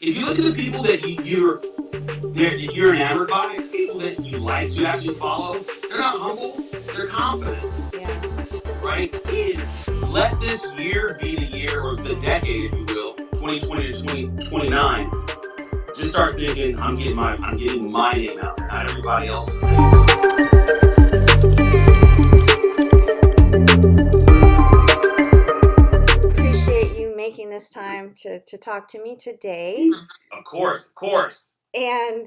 if you look at the people that you're enamored by, people that you like to actually follow, they're not humble, they're confident, Yeah. right? And let this year be the year, or the decade, if you will, 2020 to 2029. Just start thinking, I'm getting my name out there, not everybody else's names. Appreciate you making this time to talk to me today. Of course, of course. And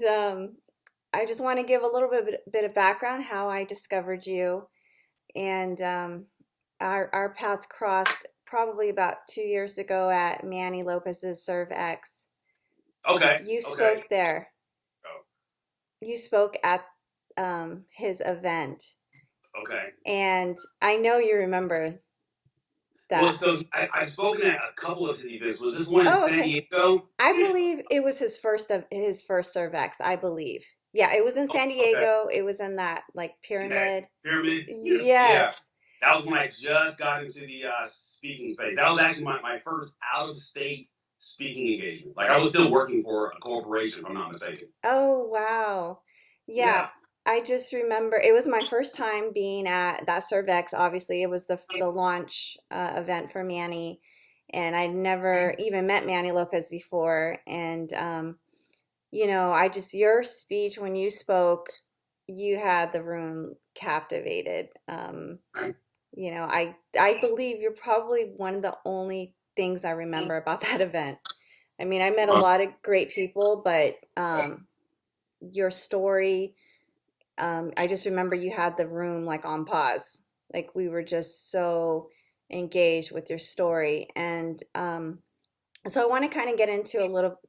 I just want to give a little bit of background how I discovered you. And our paths crossed probably about 2 years ago at Manny Lopez's Serve X. Okay, You okay. spoke there. Oh, You spoke at his event. okay. And I know you remember Well, that. so I've spoken at a couple of his events. Was this one in Oh, San okay. Diego? I Yeah. believe it was his first Cervex, I believe. Yeah, it was in Oh, San okay. Diego. It was in that like That pyramid. pyramid. Yeah. Yeah. Yes. That was when I just got into the speaking space. That was actually my first out of state speaking engagement. Like I was still working for a corporation, if I'm not mistaken. Oh, wow. Yeah, Yeah. I just remember it was my first time being at that Cervex. Obviously, it was the launch event for Manny, and I'd never even met Manny Lopez before. And I just your speech when you spoke, you had the room captivated. I believe you're probably one of the only things I remember about that event. I mean, I met a Uh, lot of great people, but your story, I just remember you had the room like on pause. Like we were just so engaged with your story. And so I want to kind of get into a little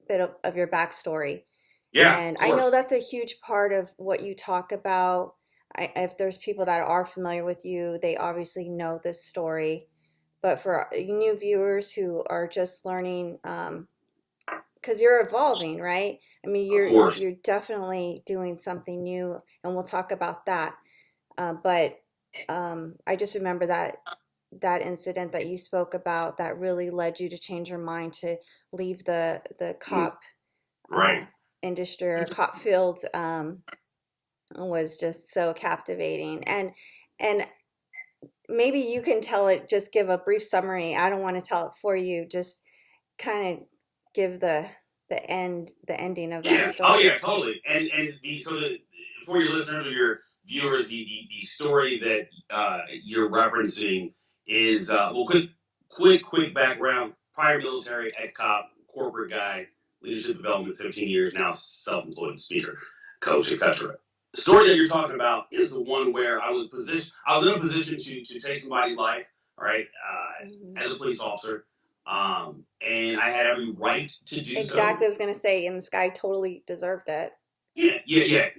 bit of your backstory. yeah, of And I know course. that's a huge part of what you talk about. If there's people that are familiar with you, they obviously know this story. But for new viewers who are just learning, because you're evolving, right? I mean, Of you're course. you're definitely doing something new, and we'll talk about that. But I just remember that incident that you spoke about that really led you to change your mind to leave the Mm, cop uh, right. industry or cop field was just so captivating. And maybe you can tell it. Just give a brief summary. I don't want to tell it for you. Just kind of give the ending of that Yeah. Oh, story. yeah. Totally. And for your listeners or your viewers, the story that you're referencing is well, quick background. Prior military, ex cop, corporate guy, leadership development, 15 years now, self-employed speaker, coach, etc. The story that you're talking about is the one where I was in a position to take somebody's life, all right, Mhm. as a police officer, and I had every right to do so. Exactly, I was gonna say, and this guy totally deserved it. Yeah, yeah, yeah.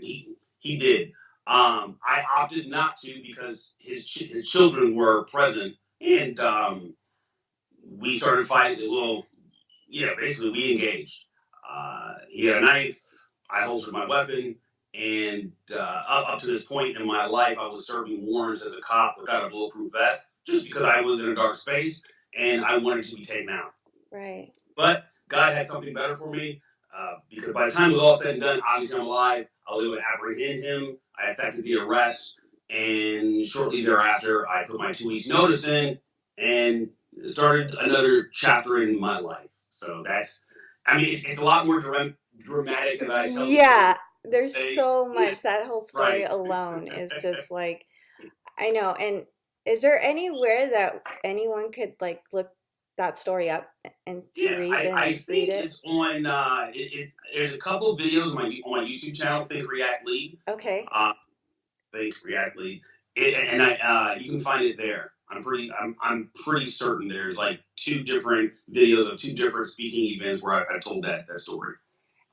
He did. I opted not to because his children were present, and we started fighting. Well, yeah, basically we engaged. He had a knife. I holstered my weapon, and up to this point in my life, I was serving warrants as a cop without a bulletproof vest, just because I was in a dark space and I wanted to be taken out. Right. But God had something better for me because by the time it was all said and done, obviously I'm alive. I was able to apprehend him. I effected the arrest. And shortly thereafter, I put my 2 weeks notice in and started another chapter in my life. So it's a lot more dramatic than I tell the story. Yeah, there's They, so much. That whole story right. alone is just like, I know. And is there anywhere that anyone could like look that story up and Yeah, read I read think it? it's on. There's a couple of videos on my YouTube channel, Think React Lead. Okay. Uh, Think React Lead, and I you can find it there. I'm pretty certain there's like two different videos of two different speaking events where I told that story.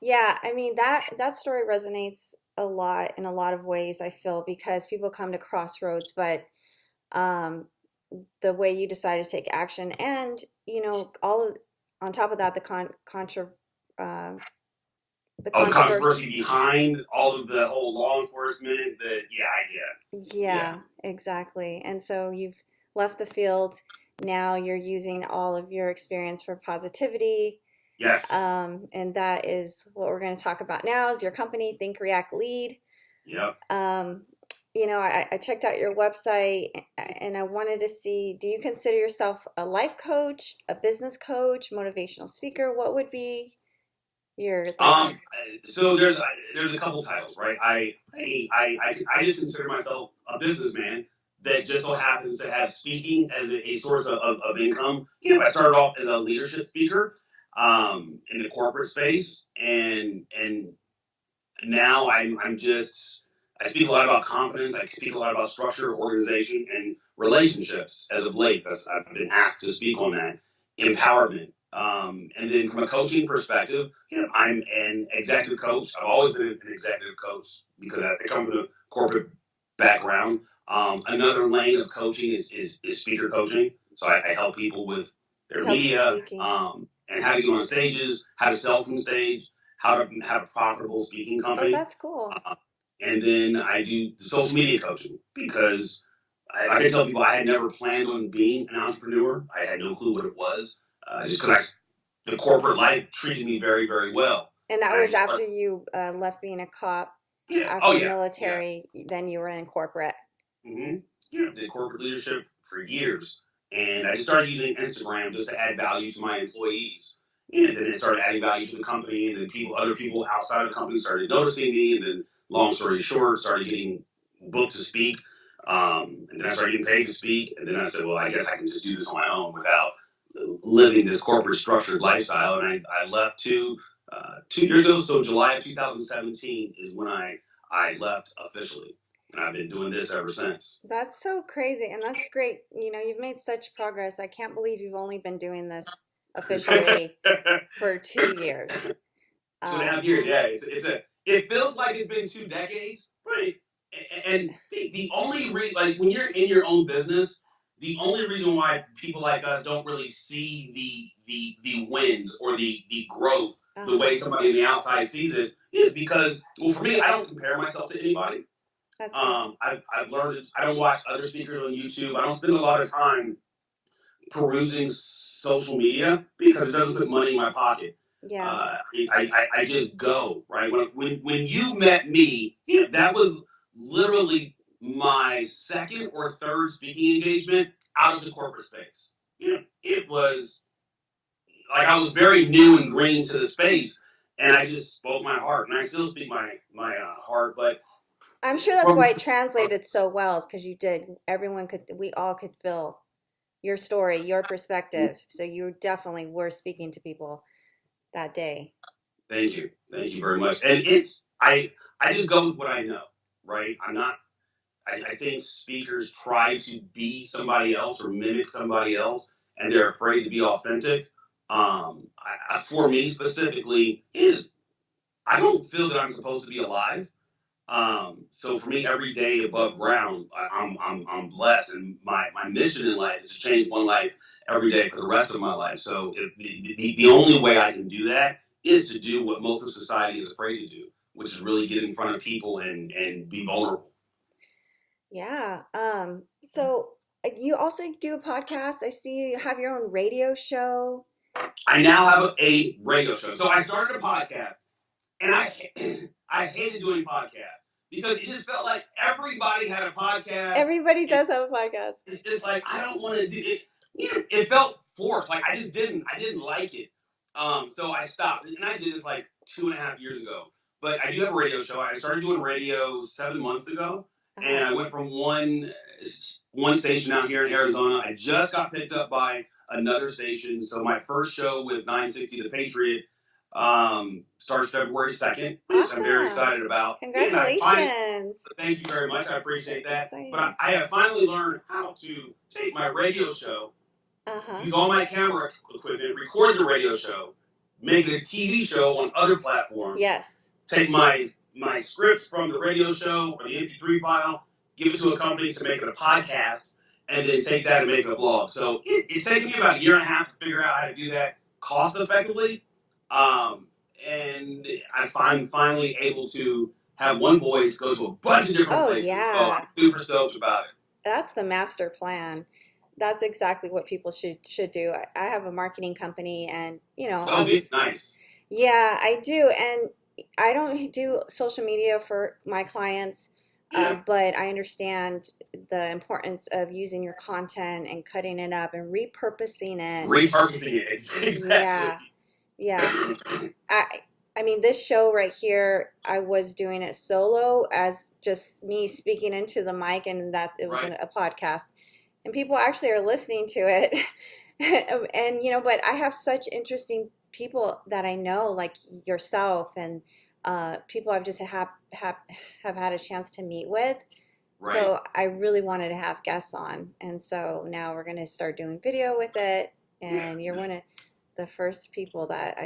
Yeah, I mean that story resonates a lot in a lot of ways, I feel, because people come to crossroads, but um the way you decide to take action and all of, on top of that uh, the Oh, the controversy. controversy behind all of the whole law enforcement. That yeah. Yeah, exactly. And so you've left the field. Now you're using all of your experience for positivity. Yes. And that is what we're going to talk about now is your company, Think React Lead. Yep. Um, I checked out your website and I wanted to see, do you consider yourself a life coach, a business coach, motivational speaker? What would be your like? Um, so there's a couple titles, right? I just consider myself a businessman that just so happens to have speaking as a source of income. I started off as a leadership speaker in the corporate space, and now I'm just I speak a lot about confidence. I speak a lot about structure, organization, and relationships as of late. I've been asked to speak on that empowerment. And then from a coaching perspective, I'm an executive coach. I've always been an executive coach because I come from a corporate background. Another lane of coaching is speaker coaching. So I help people with their Help media speaking. and how to get on stages, how to sell from stage, how to have a profitable speaking Oh, company. that's cool. Uh, and then I do the social media coaching because like I tell people, I had never planned on being an entrepreneur. I had no clue what it was, just because the corporate life treated me very, very well. And that And I was just, after you left being a cop, yeah, oh after yeah, yeah. military, then you were in corporate. Mm-hmm. Yeah, did corporate leadership for years, and I just started using Instagram just to add value to my employees. And then it started adding value to the company, and then other people outside of the company started noticing me. And then, long story short, started getting booked to speak. And then I started getting paid to speak. And then I said, well, I guess I can just do this on my own without living this corporate structured lifestyle. And I left 2 years ago. So July of 2017 is when I left officially, and I've been doing this ever since. That's so crazy, and that's great. You've made such progress. I can't believe you've only been doing this officially for 2 years. 2.5 years, yeah. It feels like it's been 2 decades, right? And the only like when you're in your own business, the only reason why people like us don't really see the wins or the growth the Uh-huh. way somebody on the outside sees it is because, well, for me, I don't compare myself to anybody. That's good. I've learned it. I don't watch other speakers on YouTube. I don't spend a lot of time perusing social media because it doesn't put money in my pocket. Yeah. I just go right when you met me. That was literally my second or third speaking engagement out of the corporate space. It was like I was very new and green to the space, and I just spoke my heart, and I still speak my heart. But I'm sure that's from why it translated so well, is because you did. We all could feel your story, your perspective. So you definitely were speaking to people that day. thank you very much. And I just go with what I know, right? I'm not I think speakers try to be somebody else or mimic somebody else, and they're afraid to be authentic. For me specifically, I don't feel that I'm supposed to be alive. So for me, every day above ground, I'm blessed, and my mission in life is to change one life every day for the rest of my life. So the only way I can do that is to do what most of society is afraid to do, which is really get in front of people and be vulnerable. Yeah. So you also do a podcast. I see you have your own radio show. I now have a radio show. So I started a podcast, and I hated doing podcasts because it just felt like everybody had a podcast, Everybody and does have a podcast. it's just like I don't want to do it. It felt forced. Like I didn't like it. So I stopped, and I did this like 2.5 years ago. But I do have a radio show. I started doing radio 7 months ago, and Uh-huh. I went from one station out here in Arizona. I just got picked up by another station. So my first show with 960 The Patriot starts February 2nd, which I'm very Awesome. excited about. And I find Congratulations. Thank you very much. I appreciate That's that. But exciting. I have finally learned how to take my radio show, Uh-huh. use all my camera equipment, record the radio show, make it a TV show on other platforms, Yes. take my scripts from the radio show or the MP3 file, give it to a company to make it a podcast, and then take that and make it a blog. So it's taken me about a year and a half to figure out how to do that cost effectively. Um, and I'm finally able to have one voice go to a bunch of different Oh, places. So I'm yeah. super stoked about it. That's the master plan. That's exactly what people should do. I have a marketing company, and Oh, dude, obviously, nice. yeah, I do. And I don't do social media for my clients, Yeah, but I understand the importance of using your content and cutting it up and repurposing it. repurposing it exactly. Yeah, yeah. I I mean, this show right here, I was doing it solo as just me speaking into the mic, and that it was Right, a podcast, and people actually are listening to it. And but I have such interesting people that I know, like yourself, and people I've just have had a chance to meet with. right. So I really wanted to have guests on, and so now we're gonna start doing video with it, Yeah. and you're one of the first people that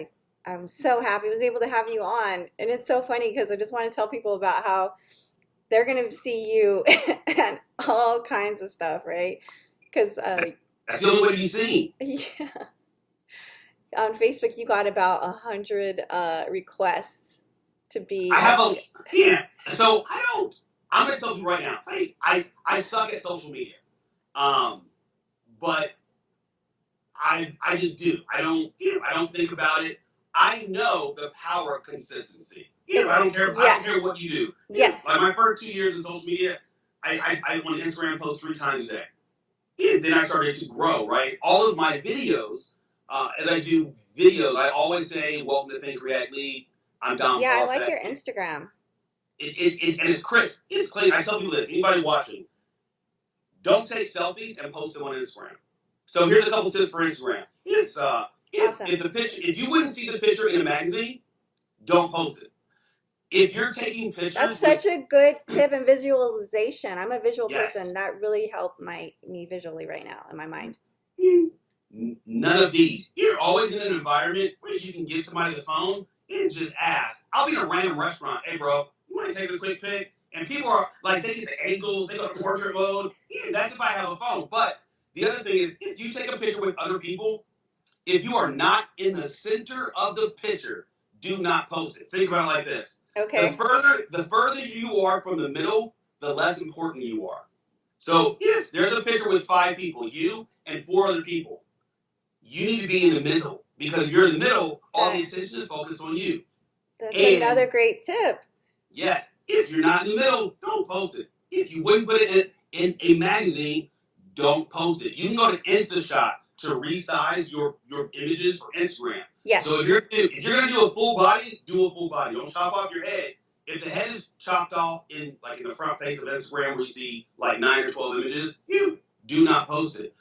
I'm so happy I was able to have you on. And it's so funny because I just want to tell people about how they're going to see you and all kinds of stuff, right? Because That's the only way to be seen. yeah, on Facebook you got about 100 requests to be I have like, a yeah. So I don't. I'm gonna tell you right now. I suck at social media. Um, but I just do. I don't think about it. I know the power of consistency. I don't care. I don't care yes, what you do. Like yes, my first 2 years in social media, I went Instagram post 3 times a day. Then I started to grow. Right, all of my videos, as I do videos, I always say, "Welcome to Think React Lead." I'm Dom yeah, I like Faussette. your Instagram. And it's crisp. It's clean. I tell people this. Anybody watching, don't take selfies and post them on Instagram. So here's a couple tips for Instagram. It's Awesome. if the picture if you wouldn't see the picture in a magazine, don't post it. If you're taking That's pictures with such a good tip and visualization. I'm a visual person. yes, That really helped me visually right now in my mind. none of these. You're always in an environment where you can give somebody the phone and just ask. I'll be in a random restaurant. Hey, bro, you want to take a quick pic? And people are like, they get the angles, they go to portrait mode. Yeah, that's if I have a phone. But the other thing is, if you take a picture with other people, if you are not in the center of the picture, do not post it. Think about it like this: Okay. the further you are from the middle, the less important you are. So if there's a picture with 5 people, you and 4 other people, you need to be in the middle because if you're in the middle, all the That attention is focused on you. that's another And great tip. yes, if you're not in the middle, don't post it. If you wouldn't put it in a magazine, don't post it. You can go to InstaShot to resize your images for Instagram. So Yes. if you're gonna do a full body, do a full body. Don't chop off your head. If the head is chopped off in the front face of Instagram where you see like 9 or 12 images, you do not post it.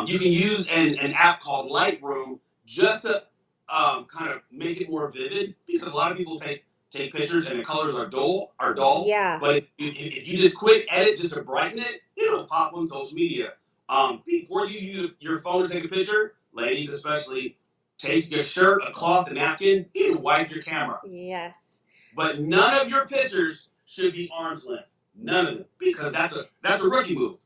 You can use an app called Lightroom just to kind of make it more vivid because a lot of people take pictures and the colors are dull. Yeah. But if you just quick edit just to brighten it, it'll pop on social media. Before you use your phone to take a picture, ladies especially, take your shirt, a cloth, a napkin, and wipe your camera. Yes. But none of your pictures should be arm's length. None of them, because that's a rookie move.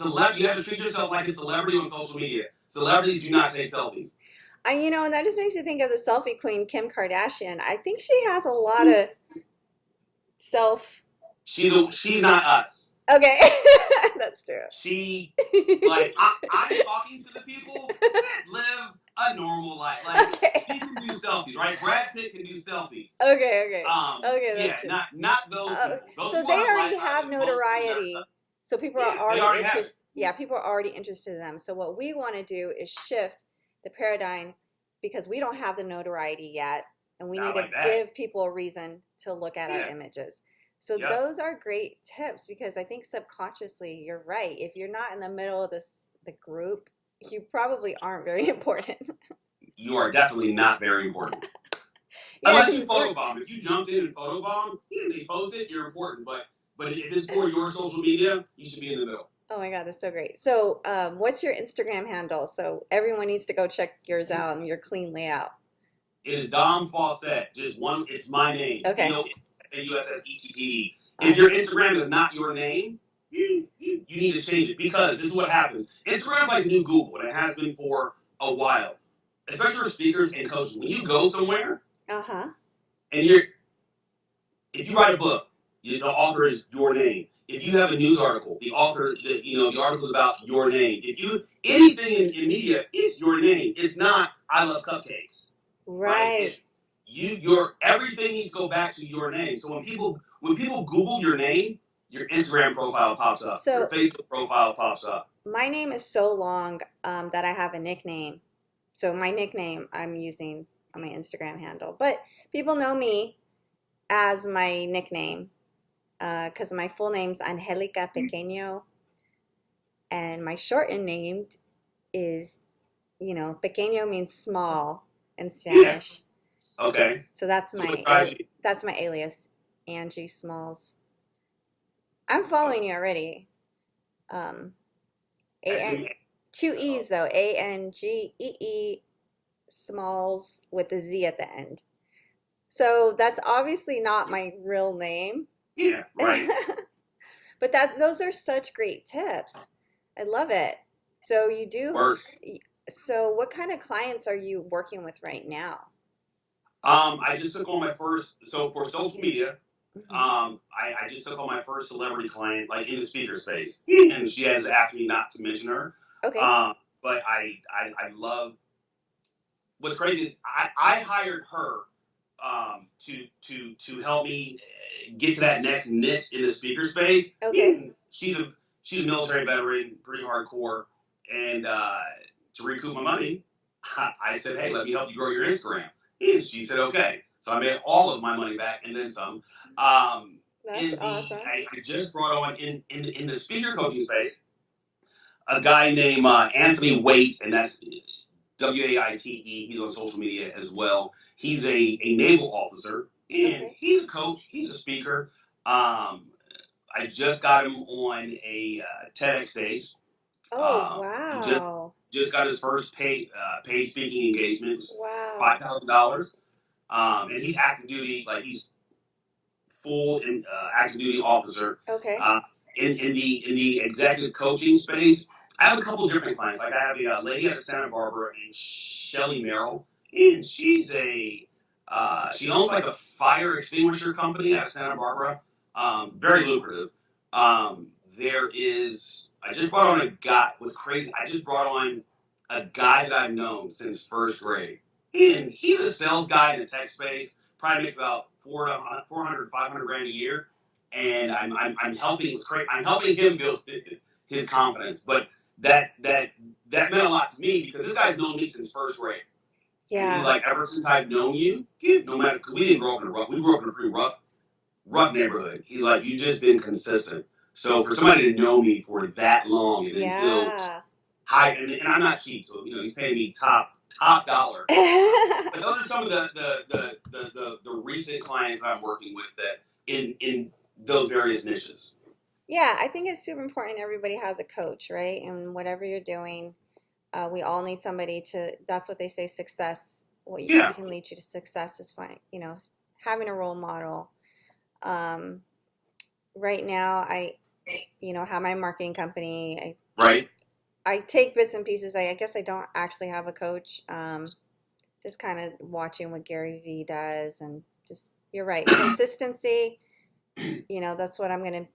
You have to treat yourself like a celebrity on social media. Celebrities do not take selfies. And that just makes me think of the selfie queen, Kim Kardashian. I think she has a lot of self. She's not us. Okay, that's true. She I'm talking to the people that live a normal life. Like Okay. she can do selfies, right? Brad Pitt can do selfies. Okay, okay. Okay, Yeah, that's true. not those people. Those So people they have already lifestyles have that most people never. notoriety. So people are Yeah, they already already have it. interested. Yeah, people are already interested in them. So what we want to do is shift the paradigm because we don't have the notoriety yet, and we need Not to like that. give people a reason to look at our Yeah. images. So Yep. those are great tips because I think subconsciously you're right. If you're not in the middle of the group, you probably aren't very important. You are definitely not very important. Yeah, Unless because you photobomb. If you jumped in and photobomb, they post it, you're important. But if it's for your social media, you should be in the middle. oh my God, that's so great. So, what's your Instagram handle? So everyone needs to go check yours out and your clean layout. It is Dom Faussette. Just one. It's my name. Okay. DOMFAUSSETTE. If your Awesome. Instagram is not your name, you need to change it because this is what happens. Instagram's like the new Google, and it has been for a while. Especially for speakers and coaches. When you go somewhere Uh-huh. and if you write a book, the author is your name. if you have a news article, the author, the article is about your name. If you anything in media, it's your name. It's not I love cupcakes, right? Right. It's your everything needs to go back to your name. So when people Google your name, your Instagram profile pops up, your So Facebook profile pops up. my name is so long that I have a nickname. So my nickname I'm using on my Instagram handle, but people know me as my nickname because my full name's Angelica Pequeño, and my shortened name is, pequeño means small in Yeah. Spanish. Okay. So that's So what my drives you? that's my alias, Angie Smalls. I'm following you already. Um, A N Okay. two E's though, Angee Smalls with a Z at the end. So that's obviously not my real name. Yeah. Right. But those are such great tips. I love it. So you do Works. so what kind of clients are you working with right now? I just took on my first. So for social media, Hmm. I just took on my first celebrity client, like in the speaker space, and she has asked me not to mention her. Okay. Um, but I love. What's crazy is I hired her to help me get to that next niche in the speaker space. Okay. And she's a military veteran, pretty hardcore, and to recoup my money, I said, hey, let me help you grow your Instagram, and she said, okay. So I made all of my money back and then some. Um, That's in the awesome. I just brought on in the speaker coaching space a guy named Anthony Waite, and that's Waite. He's on social media as well. He's a naval officer, and Okay. he's a coach. He's a speaker. I just got him on a TEDx stage. Oh, He just wow. just got his first paid speaking engagement. It was Wow. $5,000. And he's active duty, like he's full in active duty officer. Okay. Uh, in the executive coaching space, I have a couple different clients. Like I have a lady out of Santa Barbara named Shelly Merrill, and she owns like a fire extinguisher company out of Santa Barbara. Very lucrative. There is I just brought on a guy. What's crazy? I just brought on a guy that I've known since first grade, and he's a sales guy in the tech space. Probably makes about 400, 500 grand a year, and I'm helping. It's great. I'm helping him build his confidence. But that meant a lot to me because this guy's known me since first grade, and he's Yeah. like, ever since I've known you, no matter because we didn't grow up in a rough. We grew up in a pretty rough neighborhood. He's like, you've just been consistent. So for somebody to know me for that long and then still Yeah. high, and I'm not cheap, so he's paying me top dollar. But those are some of the recent clients that I'm working with that in those various niches. Yeah, I think it's super important everybody has a coach, right? And whatever you're doing, we all need somebody to, that's what they say, success, what Yeah, can lead you to success is fine, having a role model. Um, right now, have my marketing company. right. I take bits and pieces. I guess I don't actually have a coach. Just kind of watching what Gary Vee does and just, you're right, consistency, that's what I'm going to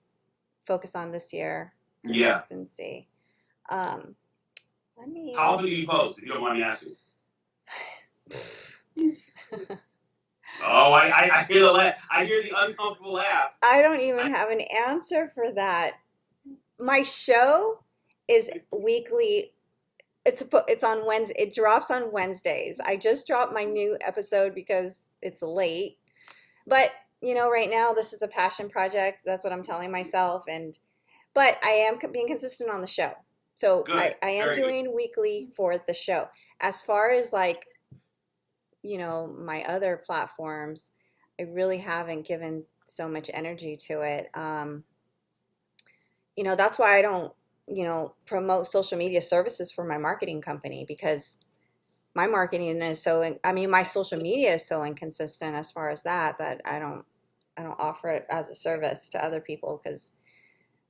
focus on this year, Yeah. consistency. Um, let How me. often do you post, if you don't mind me asking? Oh, I hear the laugh. I hear the uncomfortable laugh. I don't even have an answer for that. My show is weekly. It's on Wednesday. It drops on Wednesdays. I just dropped my new episode because it's late. But right now this is a passion project. That's what I'm telling myself. But I am being consistent on the show. So Good. I am Very good. doing weekly for the show. As far as like my other platforms, I really haven't given so much energy to it. That's why I don't, promote social media services for my marketing company because my marketing is my social media is so inconsistent as far as that I don't offer it as a service to other people because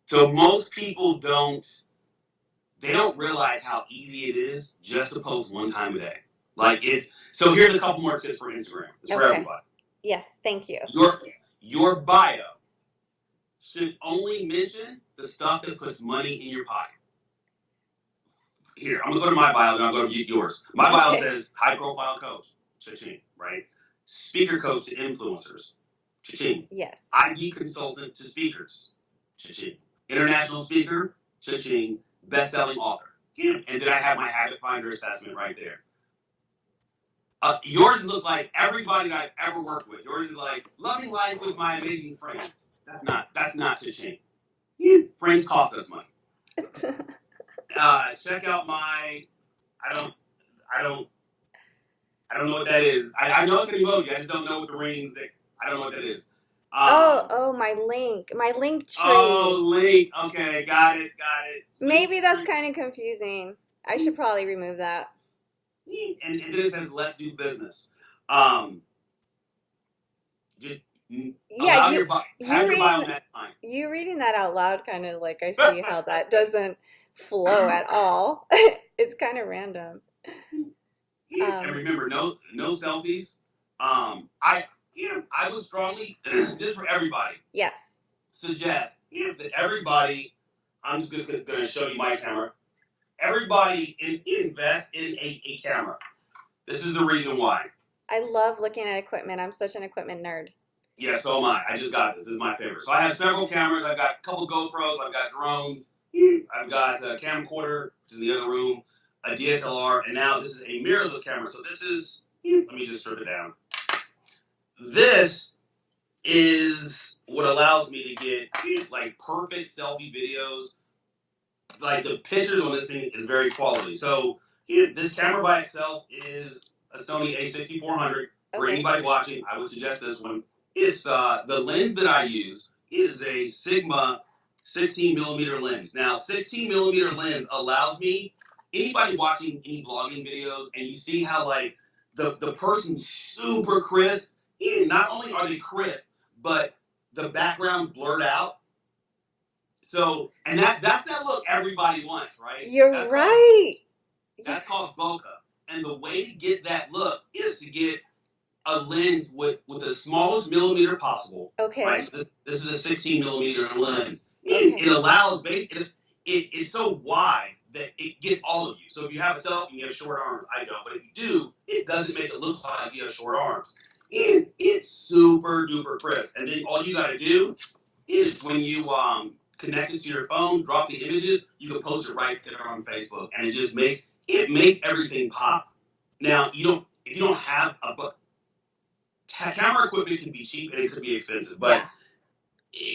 So most people don't realize how easy it is just to post one time a day. Like if so, here's a couple more tips for Instagram. It's for okay. everybody. Yes, thank you. Your bio should only mention the stuff that puts money in your pocket. Here, I'm gonna go to my bio, then I'll go to yours. My bio Okay. says high profile coach, cha-ching, right? Speaker coach to influencers, cha-ching. Yes. ID consultant to speakers, cha-ching. International speaker, cha-ching. Best-selling author. Yeah. And then I have my habit finder assessment right there. Yours looks like everybody I've ever worked with. Yours is like loving life with my amazing friends. That's not cha-ching. Yeah. Friends cost us money. Check out my. I don't. I don't. I don't know what that is. I know it's an emoji. I just don't know what the rings. I don't know what that is. Oh, my link Oh, tree. link. Okay, got it. Link Maybe that's tree. kind of confusing. I should probably remove that. And then it says let's do business. Um, just Yeah, allow you have you your bio reading match mine. you reading that out loud kind of like I see how that doesn't flow at all. It's kind of random. And Um, remember, no selfies. I would strongly this for everybody yes. suggest that everybody. I'm just going to show you my camera. Everybody invest in a camera. This is the reason why. I love looking at equipment. I'm such an equipment nerd. Yeah, so am I. I just got this. This is my favorite. So I have several cameras. I've got a couple GoPros. I've got drones. I've got a camcorder, which is in the other room, a DSLR, and now this is a mirrorless camera. So this is, let me just strip it down. This is what allows me to get like perfect selfie videos. Like the pictures on this thing is very quality. So this camera by itself is a Sony A6400. For Okay. anybody watching, I would suggest this one. It's the lens that I use is a Sigma 16 millimeter lens. Now, 16 millimeter lens allows me, anybody watching any vlogging videos, and you see how like the person's super crisp. Not only are they crisp, but the background blurred out. So, and that's that look everybody wants, right? You're right. That's called bokeh. And the way to get that look is to get a lens with the smallest millimeter possible, Okay. right? So this is a 16 millimeter lens. Okay. It allows it's so wide that it gets all of you. So if you have a selfie and you have short arms, I don't, but if you do, it doesn't make it look like you have short arms. And it's super duper crisp. And then all you got to do is when you connect this to your phone, drop the images, you can post it right there on Facebook, and it makes everything pop. Now if you don't have camera equipment can be cheap and it could be expensive, but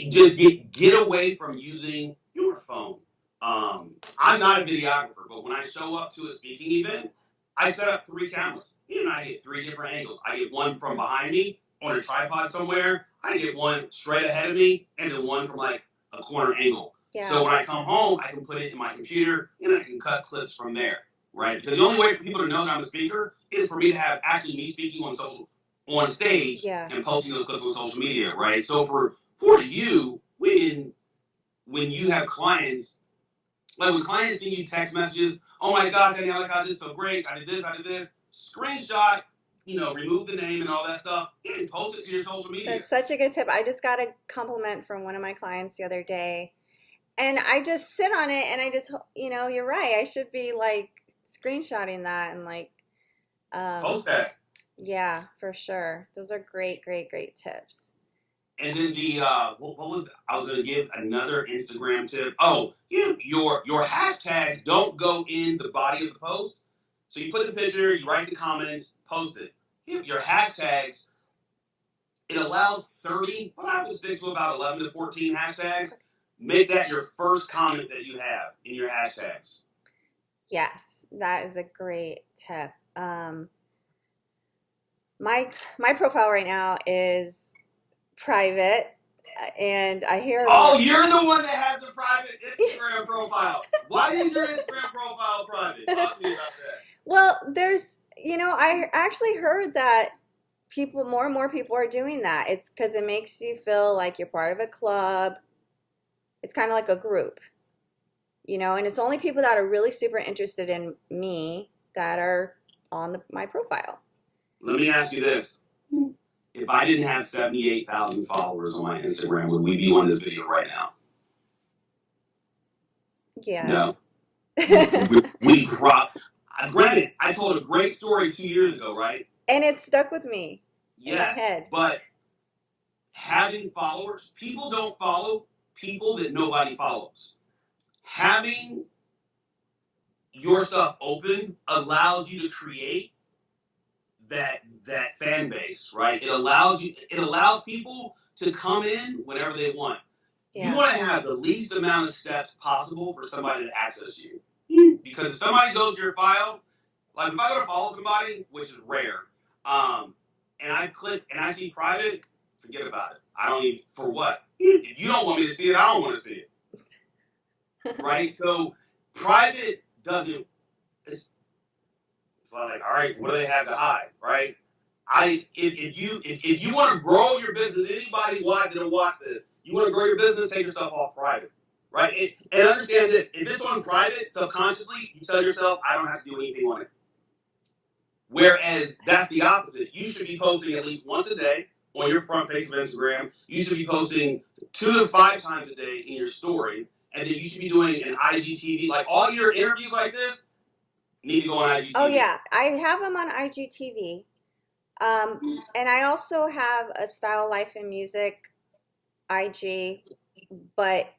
just get away from using your phone. I'm not a videographer, but when I show up to a speaking event, I set up 3 cameras. I get 3 different angles. I get one from behind me on a tripod somewhere. I get one straight ahead of me, and then one from like a corner angle. Yeah. So when I come home, I can put it in my computer and I can cut clips from there, right? Because the only way for people to know that I'm a speaker is for me to have actually me speaking on stage and posting those clips on social media, right? So for you, when you have clients, like when clients send you text messages, oh my gosh, Andy, this is so great, I did this, screenshot, remove the name and all that stuff, and post it to your social media. That's such a good tip. I just got a compliment from one of my clients the other day, and I just sit on it, and I just, you're right. I should be like screenshotting that and like post that. Yeah, for sure. Those are great, great, great tips. And then what was I was going to give another Instagram tip. Oh, your hashtags don't go in the body of the post. So you put the picture, you write the comments, post it. Your hashtags, it allows 30, but I would stick to about 11 to 14 hashtags. Make that your first comment that you have in your hashtags. Yes, that is a great tip. My profile right now is private, and I hear. Oh, you're the one that has the private Instagram profile. Why is your Instagram profile private? Talk to me about that. Well, I actually heard that more and more people are doing that. It's because it makes you feel like you're part of a club. It's kind of like a group, and it's only people that are really super interested in me that are on my profile. Let me ask you this. If I didn't have 78,000 followers on my Instagram, would we be on this video right now? Yes. No. We granted, I told a great story 2 years ago, right? And it stuck with me in my Yes, head. but having followers, people don't follow people that nobody follows. Having your stuff open allows you to create that fan base, right? It allows people to come in whenever they want. You Yeah. want to have the least amount of steps possible for somebody to access you. Because if somebody goes to your file, like if I go to follow somebody, which is rare, and I click and I see private, forget about it. I don't even, for what? If you don't want me to see it, I don't want to see it. Right? So private doesn't, it's like, all right, what do they have to hide? Right? If you want to grow your business, anybody that'll watch this, you want to grow your business, take yourself off private. Right? And understand this, if it's on private, subconsciously, you tell yourself, I don't have to do anything on it. Whereas that's the opposite. You should be posting at least once a day on your front face of Instagram. You should be posting 2 to 5 times a day in your story. And then you should be doing an IGTV. Like all your interviews like this need to go on IGTV. Oh yeah, I have them on IGTV. And I also have a Style Life and Music IG, but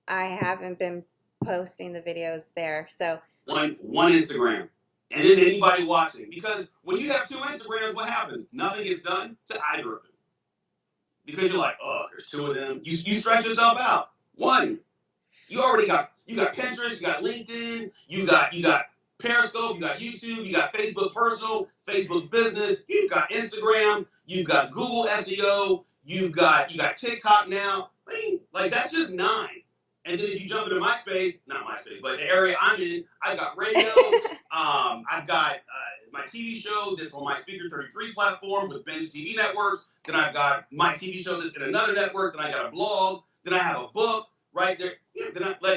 I haven't been posting the videos there. So one Instagram. And then anybody watching. Because when you have 2 Instagrams, what happens? Nothing gets done to either of them. Because you're like, oh, there's 2 of them. You stress yourself out. One. You got Pinterest, you got LinkedIn, you got Periscope, you got YouTube, you got Facebook Personal, Facebook Business, you've got Instagram, you've got Google SEO, you got TikTok now. Like that's just 9. And then if you jump into MySpace, not MySpace, but the area I'm in, I've got radio, I've got my TV show that's on my Speaker 33 platform with Ben's TV networks. Then I've got my TV show that's in another network. Then I got a blog. Then I have a book. Right there,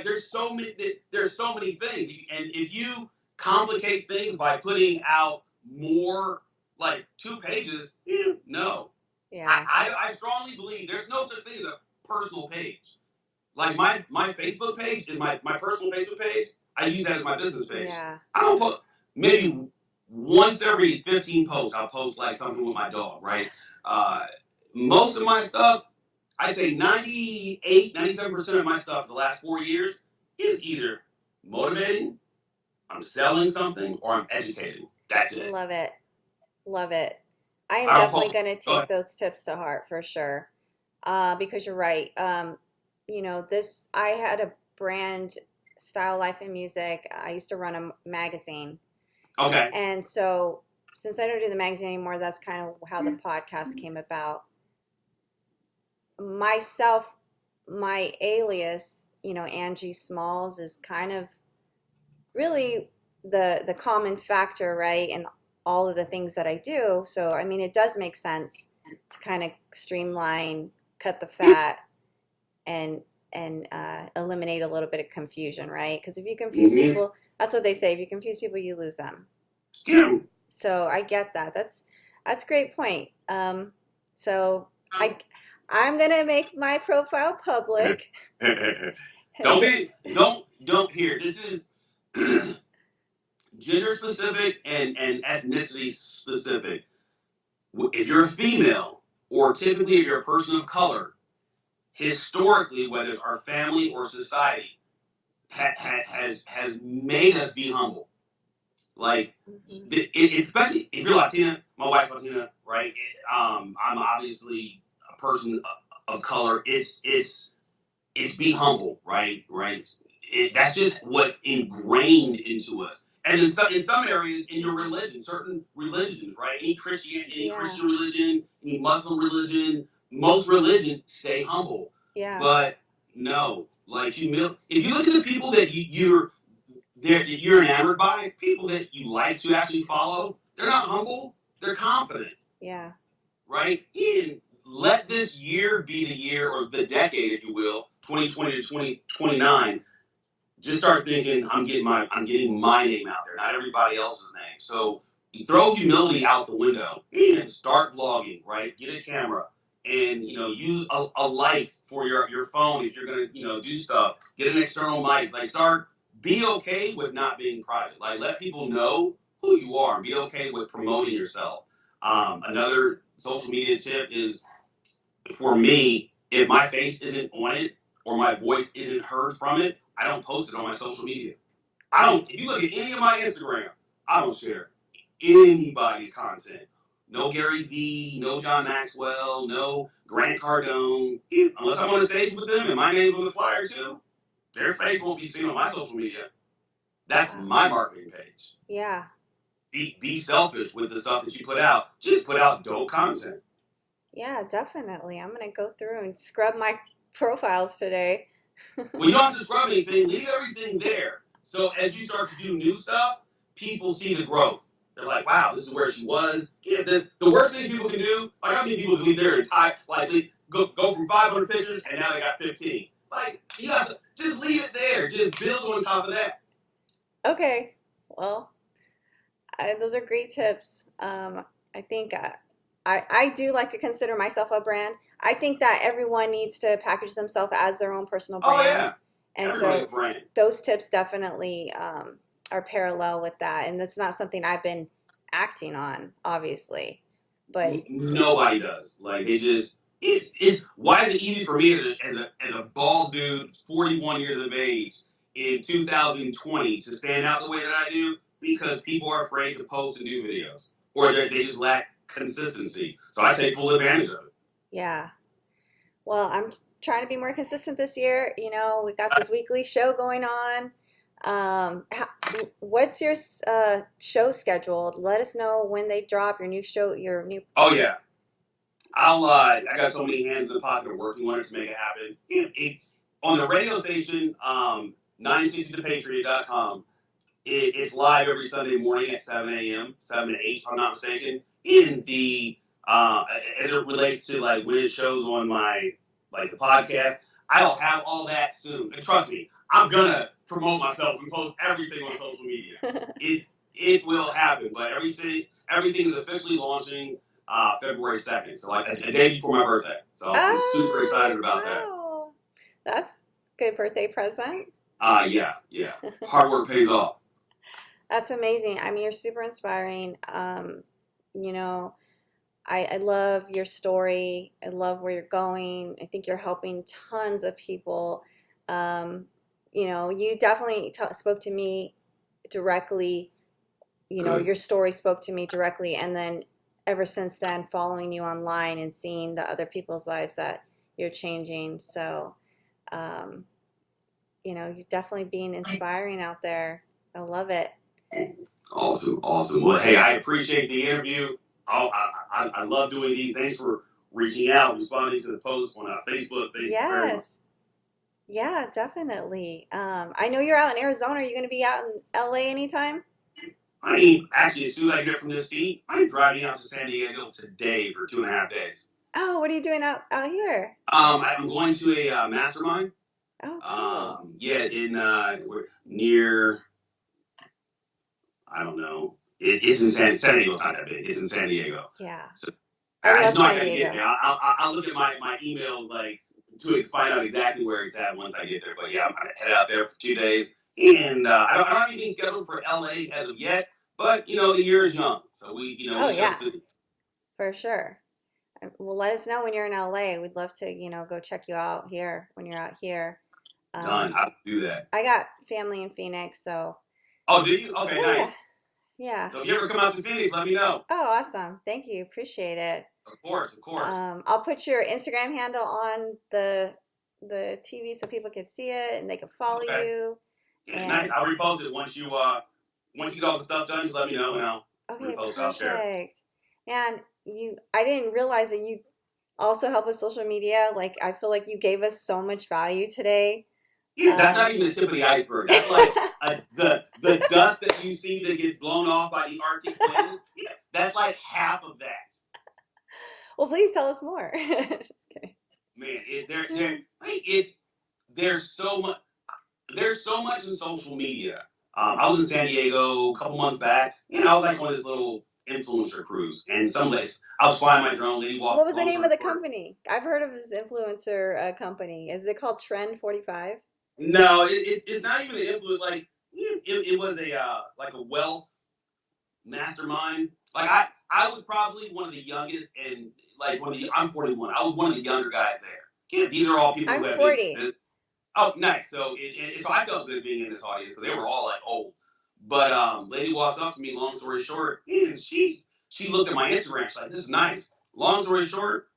there's so many things, and if you complicate things by putting out more like 2 pages, no. yeah, I strongly believe there's no such thing as a personal page. Like my Facebook page is my personal Facebook page. I use that as my business page. yeah. I don't put maybe once every 15 posts I'll post like something with my dog. Right. Most of my stuff, I'd say 98, 97% of my stuff the last 4 years is either motivating, I'm selling something, or I'm educating. That's it. Love it. Love it. I am I don't definitely post. going to Go take ahead. those tips to heart for sure. Because you're right. I had a brand, Style Life and Music. I used to run a magazine. Okay. And so since I don't do the magazine anymore, that's kind of how the podcast came about. Myself, my alias, Angie Smalls is kind of really the common factor, right? And all of the things that I do. So, I mean, it does make sense to kind of streamline, cut the fat, and eliminate a little bit of confusion, right? Because if you confuse people, that's what they say. If you confuse people, you lose them. Yeah. So I get that. That's a great point. So I'm gonna make my profile public. Don't hear. This is gender specific and ethnicity specific. If you're a female, or typically if you're a person of color, historically, whether it's our family or society, has made us be humble. Like, especially if you're Latina, my wife's Latina, right? I'm obviously a person of color. It's be humble, right? Right. That's just what's ingrained into us. And in some areas, in your religion, certain religions, right? Any Christian religion, any Muslim religion, most religions stay humble. Yeah. But no, like humility. If you look at the people that you're enamored by, people that you like to actually follow, they're not humble. They're confident. Yeah. Right? And let this year be the year, or the decade, if you will, 2020 to 2029. Just start thinking, I'm getting my name out there, not everybody else's name. So throw humility out the window and start vlogging, right? Get a camera and use a light for your phone if you're gonna do stuff. Get an external mic. Like start be okay with not being private. Like let people know who you are. Be okay with promoting yourself. Another social media tip is for me, if my face isn't on it or my voice isn't heard from it, I don't post it on my social media. I don't. If you look at any of my Instagram, I don't share anybody's content. No Gary Vee, no John Maxwell, no Grant Cardone. Unless I'm on the stage with them and my name's on the flyer too, their face won't be seen on my social media. That's Wow. my marketing page. Yeah. Be selfish with the stuff that you put out. Just put out dope content. Yeah, definitely. I'm gonna go through and scrub my profiles today. Well, you don't have to scrub anything. Leave everything there. So as you start to do new stuff, people see the growth. They're like, wow, this is where she was. Yeah, the worst thing people can do, like I've seen people leave their entire, like go from 500 pictures and now they got 15. Like, you guys, just leave it there. Just build on top of that. Okay. Well, those are great tips. I think I do like to consider myself a brand. I think that everyone needs to package themselves as their own personal Oh, brand. yeah. And Everybody's so brand. those tips definitely are parallel with that. And that's not something I've been acting on, obviously. But Nobody does. Like they just it's why is it easy for me as a bald dude, 41 years of age in 2020 to stand out the way that I do? Because people are afraid to post and do videos, or they just lack consistency. So I take full advantage of it. yeah. Well, I'm trying to be more consistent this year. We got this weekly show going on. What's your show schedule? Let us know when they drop your new show, your new. Oh yeah, I got so many hands in the pocket working on it to make it happen. On the radio station, 960thepatriot.com. It's live every Sunday morning at 7 a.m., 7 to 8, if I'm not mistaken. In the, as it relates to like when it shows on the podcast, I'll have all that soon. And trust me, I'm gonna promote myself and post everything on social media. It will happen, but everything is officially launching February 2nd, so like a day before my birthday. So I'm super excited about that. Wow. That's a good birthday present. Yeah. Hard work pays off. That's amazing. I mean, you're super inspiring. You know, I love your story. I love where you're going. I think you're helping tons of people. You definitely spoke to me directly. Good. Your story spoke to me directly. And then ever since then, following you online and seeing the other people's lives that you're changing. So, you're definitely being inspiring out there. I love it. Awesome. Well, hey, I appreciate the interview. I love doing these. Thanks for reaching out, responding to the post on Facebook. Thank you very much. Yes. Yeah, definitely. I know you're out in Arizona. Are you going to be out in LA anytime? I mean, actually, as soon as I get from this seat, I'm driving out to San Diego today for 2.5 days. Oh, what are you doing out here? I'm going to a mastermind. Oh, cool. Yeah, we're near. I don't know. It's in San Diego's not that big. It's in San Diego. Yeah. So I I love just know I San gotta get Diego. there. I'll look at my emails to find out exactly where it's at once I get there. But yeah, I'm gonna head out there for 2 days, and I don't have anything scheduled for LA as of yet. But the year is young, so Oh, we shall yeah, see. for sure. Well, let us know when you're in LA. We'd love to, go check you out here when you're out here. Done. Um, I'll do that. I got family in Phoenix, so Oh, do you? Okay, yeah, nice. yeah. So if you ever come out to Phoenix, let me know. Oh, awesome. Thank you. Appreciate it. Of course. I'll put your Instagram handle on the TV so people can see it and they can follow Okay. you. Yeah, nice. I'll repost it once you get all the stuff done. Just let me know and I'll Okay, repost it. I'll share it. perfect. And I didn't realize that you also help with social media. Like, I feel like you gave us so much value today. Yeah, that's not even the tip of the iceberg. That's like the dust that you see that gets blown off by the Arctic winds. Yeah, that's like half of that. Well, please tell us more. Just kidding. Man, it's there's so much in social media. I was in San Diego a couple months back. I was like on this little influencer cruise, and I was flying my drone. Lady What walked. was the Long name of story the short, company? I've heard of this influencer company. Is it called Trend 45? no, it's not even an influence. Like it was a like a wealth mastermind. Like I was probably one of the youngest, and like I'm 41. I was one of the younger guys there. Yeah, these are all people I'm who have been. 40. Oh, nice. So I felt good being in this audience because they were all like old. But lady walks up to me. Long story short, and she looked at my Instagram. She's like, "This is nice." Long story short,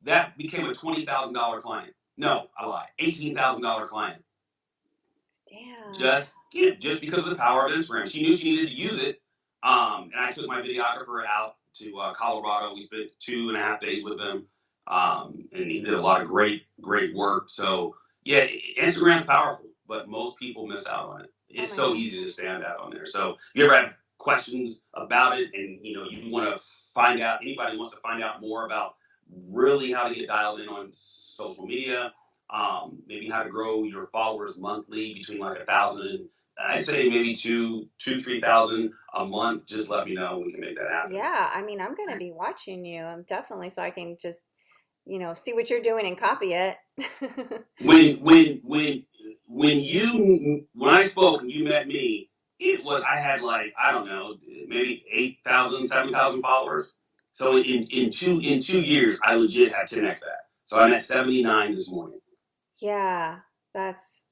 that became a $20,000 client. No, I lied. $18,000 client. Damn. Just because of the power of Instagram. She knew she needed to use it. And I took my videographer out to Colorado. We spent 2.5 days with him, and he did a lot of great work. So yeah, Instagram's powerful, but most people miss out on it. Oh It's my so gosh. easy to stand out on there. So if you ever have questions about it, and you want to find out, anybody wants to find out more about really how to get dialed in on social media, maybe how to grow your followers monthly between like 1,000 and I'd say maybe 3,000 a month. Just let me know. We can make that happen. Yeah, I mean, I'm gonna be watching you. I'm definitely so I can just, see what you're doing and copy it. When I spoke and you met me, I had like, I don't know, maybe 8,000, 7,000 followers. So in 2 years, I legit had 10x that. So I'm at 79 this morning. Yeah, that's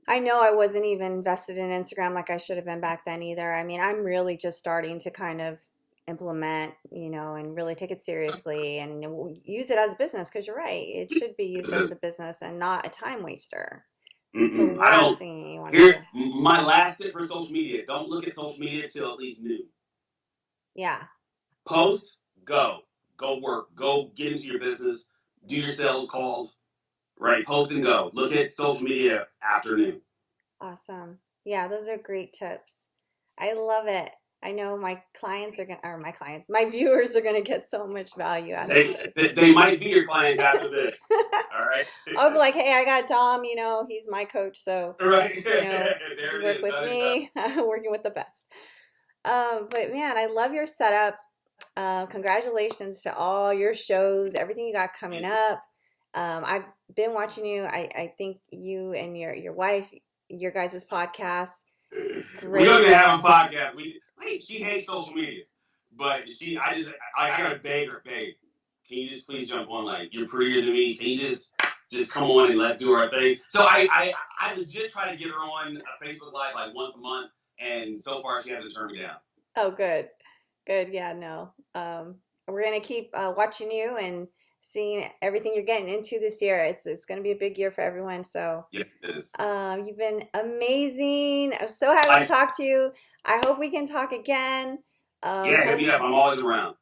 I know I wasn't even invested in Instagram like I should have been back then either. I mean, I'm really just starting to kind of implement, and really take it seriously and use it as business because you're right. It should be used as a business and not a time waster. It's the I last don't. thing you want to do. Here, my last tip for social media: don't look at social media until at least noon. Yeah. Post, go work, go get into your business, do your sales calls, right? Post and go. Look at social media afternoon. Awesome. Yeah, those are great tips. I love it. I know my clients are going to, or my clients, my viewers are going to get so much value out of this. They might be your clients after this. All right. I'll be like, hey, I got Dom, he's my coach. So, Right. you know, There it work is. with That is done. me, working with the best. But man, I love your setup. Congratulations to all your shows, everything you got coming up. I've been watching you. I think you and your wife, your guys' podcast, We don't great. even have a podcast. She hates social media, but I gotta beg her, babe. Can you just please jump on? Like, you're prettier than me. Can you just come on and let's do our thing? So I legit try to get her on a Facebook Live like once a month, and so far she hasn't turned me down. Oh, good. Good. Yeah, no. We're gonna keep watching you and seeing everything you're getting into this year. It's gonna be a big year for everyone. So Yeah, it is. you've been amazing. I'm so happy to I talk to you. I hope we can talk again. Yeah, hit Hope me up. I'm always around.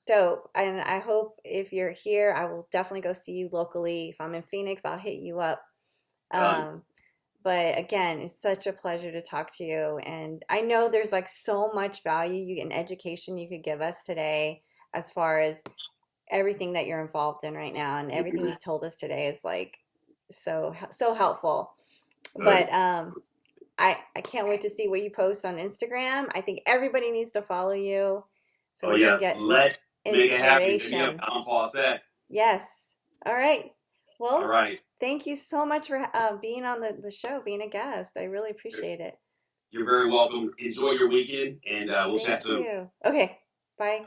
dope. And I hope if you're here, I will definitely go see you locally. If I'm in Phoenix, I'll hit you up. Done. Um, but again, it's such a pleasure to talk to you. And I know there's like so much value and education you could give us today as far as everything that you're involved in right now. And everything you told us today is like so helpful. But I can't wait to see what you post on Instagram. I think everybody needs to follow you so Oh we can yeah, get some let's make it happen. Hit me up, inspiration. Dom Faussette. Yes. All right. All Well, right. thank you so much for being on the show, being a guest. I really appreciate it. You're very welcome. Enjoy your weekend, and we'll chat Thank soon. you. Okay. Bye.